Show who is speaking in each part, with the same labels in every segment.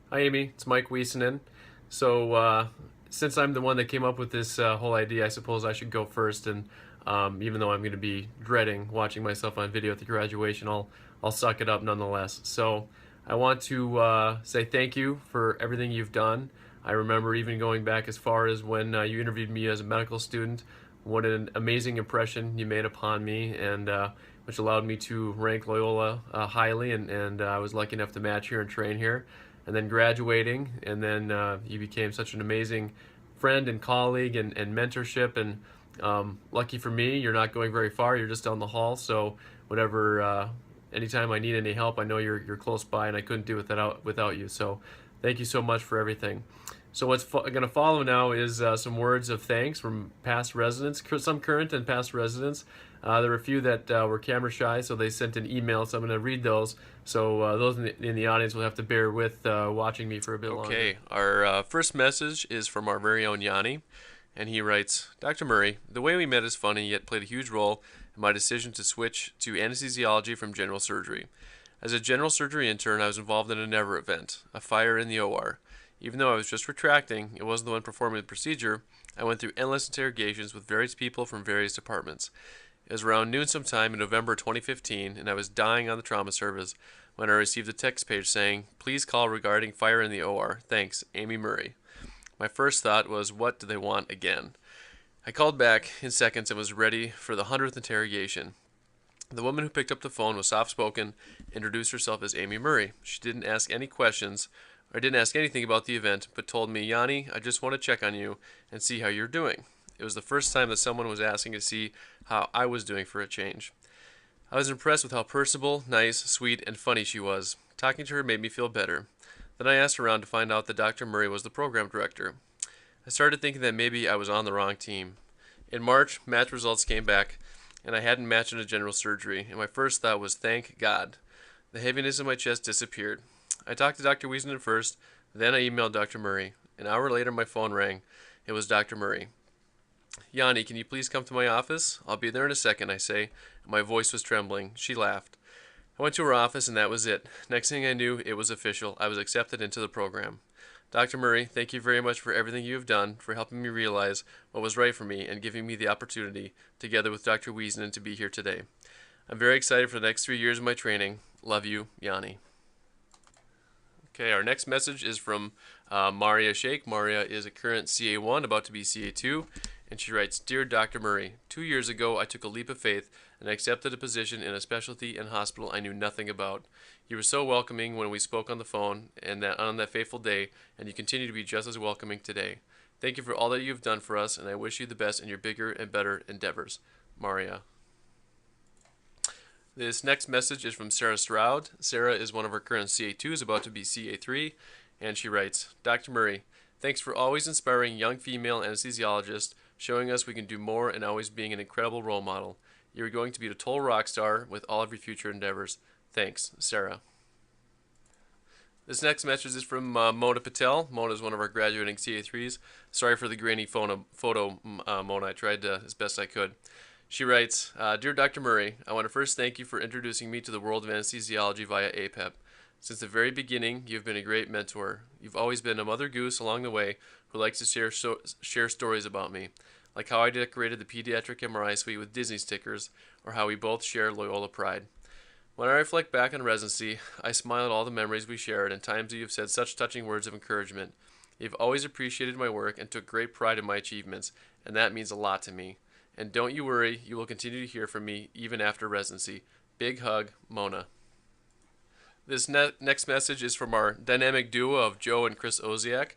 Speaker 1: Hi, Amy. It's Mike Wiesenen. So, since I'm the one that came up with this whole idea, I suppose I should go first. And even though I'm going to be dreading watching myself on video at the graduation, I'll suck it up nonetheless. So, I want to say thank you for everything you've done. I remember even going back as far as when you interviewed me as a medical student. What an amazing impression you made upon me, and which allowed me to rank Loyola highly. And I was lucky enough to match here and train here and then graduating, and then you became such an amazing friend and colleague and mentorship. And lucky for me, you're not going very far. You're just down the hall. So whatever, anytime I need any help, I know you're close by, and I couldn't do it without you. So thank you so much for everything. So what's going to follow now is some words of thanks from past residents, some current and past residents. There were a few that were camera shy, so they sent an email. So I'm going to read those. So those in the audience will have to bear with watching me for a bit longer.
Speaker 2: Okay, our first message is from our very own Yanni, and he writes, Dr. Murray, the way we met is funny yet played a huge role in my decision to switch to anesthesiology from general surgery. As a general surgery intern, I was involved in a never event, a fire in the OR. Even though I was just retracting, it wasn't the one performing the procedure, I went through endless interrogations with various people from various departments. It was around noon sometime in November 2015, and I was dying on the trauma service when I received a text page saying, Please call regarding fire in the OR. Thanks, Amy Murray. My first thought was, what do they want again? I called back in seconds and was ready for the 100th interrogation. The woman who picked up the phone was soft spoken, introduced herself as Amy Murray. She didn't ask any questions, or didn't ask anything about the event, but told me, Yanni, I just want to check on you and see how you're doing. It was the first time that someone was asking to see how I was doing for a change. I was impressed with how personable, nice, sweet, and funny she was. Talking to her made me feel better. Then I asked around to find out that Dr. Murray was the program director. I started thinking that maybe I was on the wrong team. In March, match results came back, and I hadn't matched in a general surgery, and my first thought was, thank God. The heaviness in my chest disappeared. I talked to Dr. Wiesner first, then I emailed Dr. Murray. An hour later, my phone rang. It was Dr. Murray. Yanni, can you please come to my office? I'll be there in a second, I say. My voice was trembling. She laughed. I went to her office, and that was it. Next thing I knew, it was official. I was accepted into the program. Dr. Murray, thank you very much for everything you have done, for helping me realize what was right for me, and giving me the opportunity, together with Dr. Wiesnen, to be here today. I'm very excited for the next 3 years of my training. Love you, Yanni. Okay, our next message is from Maria Sheikh. Maria is a current CA1, about to be CA2, and she writes, Dear Dr. Murray, 2 years ago I took a leap of faith and accepted a position in a specialty and hospital I knew nothing about. You were so welcoming when we spoke on the phone and that on that fateful day, and you continue to be just as welcoming today. Thank you for all that you've done for us, and I wish you the best in your bigger and better endeavors. Maria. This next message is from Sarah Stroud. Sarah is one of our current CA2s, about to be CA3, and she writes, Dr. Murray, thanks for always inspiring young female anesthesiologists, showing us we can do more and always being an incredible role model. You're going to be a total rock star with all of your future endeavors. Thanks, Sarah. This next message is from Mona Patel. Mona is one of our graduating CA3s. Sorry for the grainy photo, Mona. I tried as best I could. She writes, Dear Dr. Murray, I want to first thank you for introducing me to the world of anesthesiology via APEP. Since the very beginning, you've been a great mentor. You've always been a mother goose along the way who likes to share stories about me, like how I decorated the pediatric MRI suite with Disney stickers, or how we both share Loyola pride. When I reflect back on residency, I smile at all the memories we shared and times that you've said such touching words of encouragement. You've always appreciated my work and took great pride in my achievements, and that means a lot to me. And don't you worry, you will continue to hear from me even after residency. Big hug, Mona. This next message is from our dynamic duo of Joe and Chris Oziak,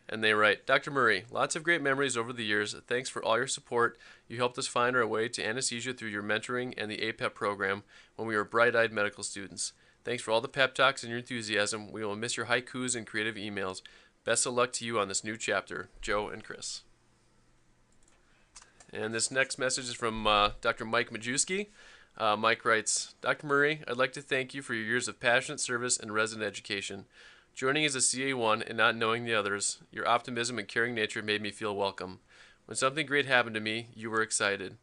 Speaker 2: and they write, Dr. Murray, lots of great memories over the years. Thanks for all your support. You helped us find our way to anesthesia through your mentoring and the APEP program when we were bright-eyed medical students. Thanks for all the pep talks and your enthusiasm. We will miss your haikus and creative emails. Best of luck to you on this new chapter, Joe and Chris. And this next message is from Dr. Mike Majewski. Mike writes, Dr. Murray, I'd like to thank you for your years of passionate service and resident education. Joining as a CA1 and not knowing the others, your optimism and caring nature made me feel welcome. When something great happened to me, you were excited.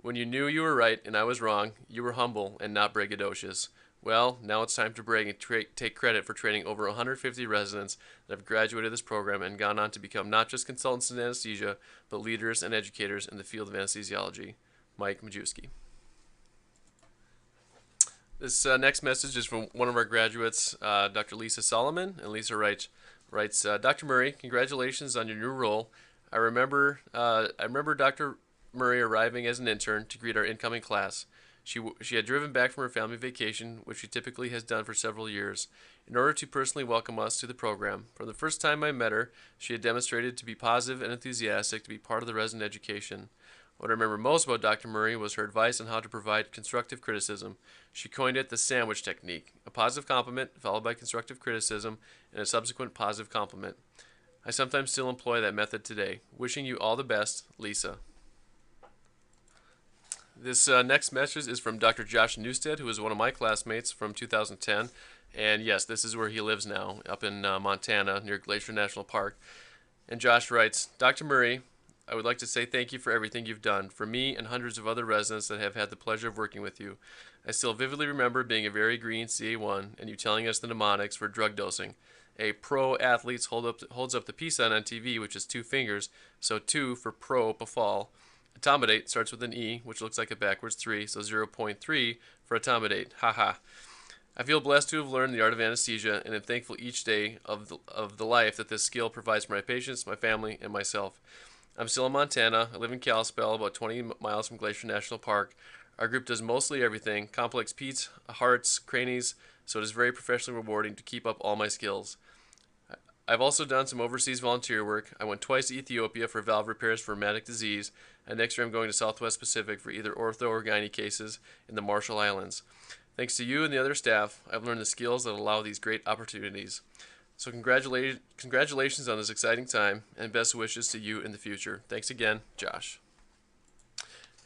Speaker 2: When you knew you were right and I was wrong, you were humble and not braggadocious. Well, now it's time to brag and take credit for training over 150 residents that have graduated this program and gone on to become not just consultants in anesthesia, but leaders and educators in the field of anesthesiology. Mike Majewski. This next message is from one of our graduates, Dr. Lisa Solomon, and Lisa writes, Dr. Murray, congratulations on your new role. I remember Dr. Murray arriving as an intern to greet our incoming class. She had driven back from her family vacation, which she typically has done for several years, in order to personally welcome us to the program. From the first time I met her, she had demonstrated to be positive and enthusiastic to be part of the resident education. What I remember most about Dr. Murray was her advice on how to provide constructive criticism. She coined it the sandwich technique, a positive compliment followed by constructive criticism and a subsequent positive compliment. I sometimes still employ that method today. Wishing you all the best, Lisa. This next message is from Dr. Josh Newstead, who is one of my classmates from 2010. And yes, this is where he lives now, up in Montana, near Glacier National Park. And Josh writes, Dr. Murray, I would like to say thank you for everything you've done, for me and hundreds of other residents that have had the pleasure of working with you. I still vividly remember being a very green CA1 and you telling us the mnemonics for drug dosing. A pro athlete holds up the peace sign on TV, which is 2 fingers, so 2 for pro befall. Accommodate starts with an E, which looks like a backwards 3, so 0.3 for accommodate. Haha. I feel blessed to have learned the art of anesthesia and am thankful each day of the life that this skill provides for my patients, my family, and myself. I'm still in Montana. I live in Kalispell, about 20 miles from Glacier National Park. Our group does mostly everything, complex peds, hearts, cranies, so it is very professionally rewarding to keep up all my skills. I've also done some overseas volunteer work. I went twice to Ethiopia for valve repairs for rheumatic disease, and next year I'm going to Southwest Pacific for either ortho or gynae cases in the Marshall Islands. Thanks to you and the other staff, I've learned the skills that allow these great opportunities. So congratulations on this exciting time, and best wishes to you in the future. Thanks again, Josh.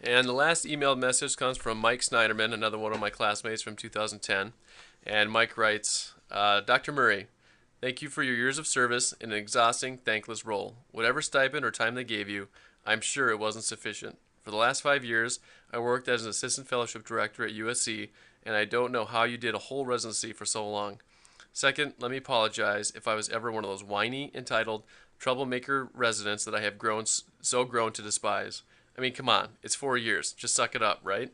Speaker 2: And the last emailed message comes from Mike Snyderman, another one of my classmates from 2010. And Mike writes, Dr. Murray, thank you for your years of service in an exhausting, thankless role. Whatever stipend or time they gave you, I'm sure it wasn't sufficient. For the last 5 years, I worked as an assistant fellowship director at USC, and I don't know how you did a whole residency for so long. Second, let me apologize if I was ever one of those whiny, entitled, troublemaker residents that I have grown to despise. I mean, come on, it's 4 years. Just suck it up, right?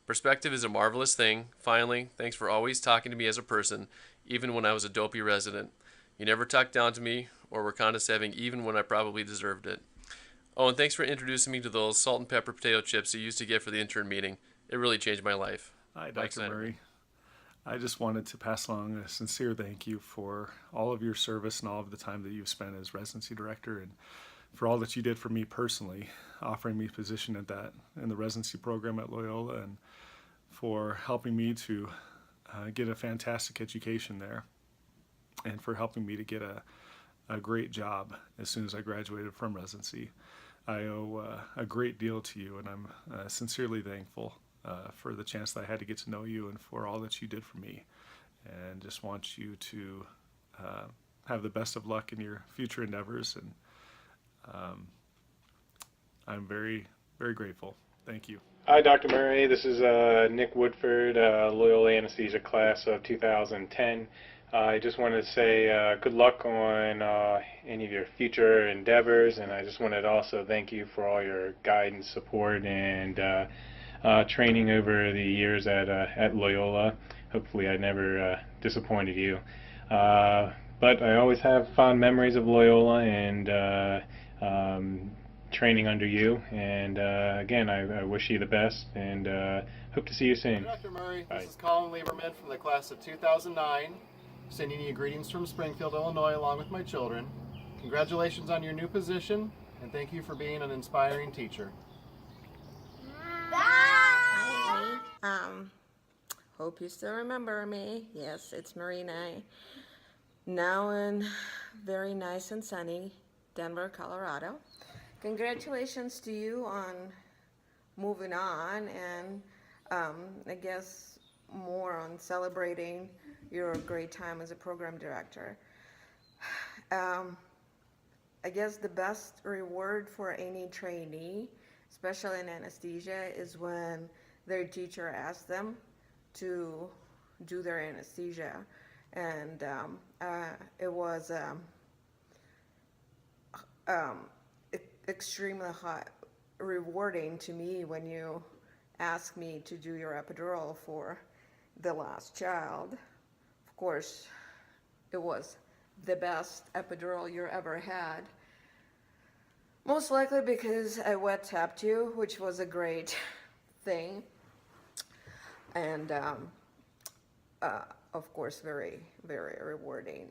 Speaker 2: Perspective is a marvelous thing. Finally, thanks for always talking to me as a person, even when I was a dopey resident. You never talked down to me or were condescending even when I probably deserved it. Oh, and thanks for introducing me to those salt and pepper potato chips you used to get for the intern meeting. It really changed my life.
Speaker 3: Hi, Dr.
Speaker 2: Mike
Speaker 3: Murray. I just wanted to pass along a sincere thank you for all of your service and all of the time that you've spent as residency director, and for all that you did for me personally, offering me a position in the residency program at Loyola, and for helping me to get a fantastic education there, and for helping me to get a great job as soon as I graduated from residency. I owe a great deal to you, and I'm sincerely thankful for the chance that I had to get to know you and for all that you did for me. And just want you to have the best of luck in your future endeavors. And I'm very, very grateful. Thank you.
Speaker 4: Hi, Dr. Murray. This is Nick Woodford, Loyola Anesthesia class of 2010. I just wanted to say good luck on any of your future endeavors, and I just wanted to also thank you for all your guidance, support, and training over the years at Loyola. Hopefully I never disappointed you. But I always have fond memories of Loyola and training under you. And again, I wish you the best and hope to see you soon.
Speaker 5: Dr. Murray,
Speaker 4: Bye.
Speaker 5: this is Colin Lieberman from the class of 2009, sending you greetings from Springfield, Illinois, along with my children. Congratulations on your new position, and thank you for being an inspiring teacher.
Speaker 6: Hope you still remember me. Yes, it's Marina. Now in very nice and sunny Denver, Colorado. Congratulations to you on moving on, and I guess more on celebrating your great time as a program director. I guess the best reward for any trainee, especially in anesthesia, is when their teacher asks them to do their anesthesia, and it was extremely rewarding to me when you asked me to do your epidural for the last child. Of course, it was the best epidural you ever had. Most likely because I wet tapped you, which was a great thing. And of course, very, very rewarding.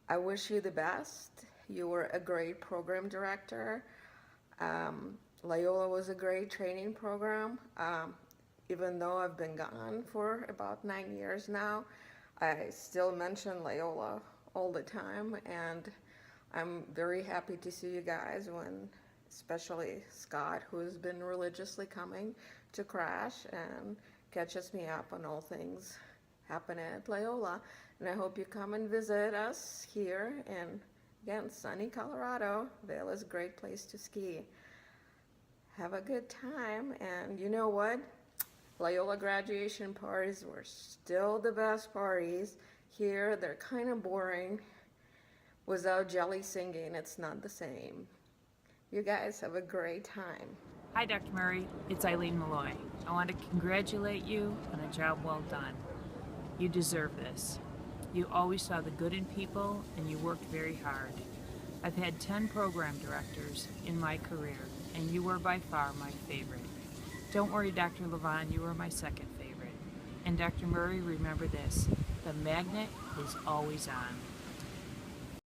Speaker 6: I wish you the best. You were a great program director. Loyola was a great training program. Even though I've been gone for about 9 years now, I still mention Loyola all the time, and I'm very happy to see you guys especially Scott, who has been religiously coming to Crash and catches me up on all things happening at Loyola. And I hope you come and visit us here in, again, sunny Colorado. Vail is a great place to ski. Have a good time, and you know what? Loyola graduation parties were still the best parties. Here, they're kind of boring. Without Jelly singing, it's not the same. You guys have a great time.
Speaker 7: Hi, Dr. Murray. It's Eileen Malloy. I want to congratulate you on a job well done. You deserve this. You always saw the good in people, and you worked very hard. I've had 10 program directors in my career, and you were by far my favorite. Don't worry, Dr. Levon, you were my second favorite. And Dr. Murray, remember this, the magnet is always on.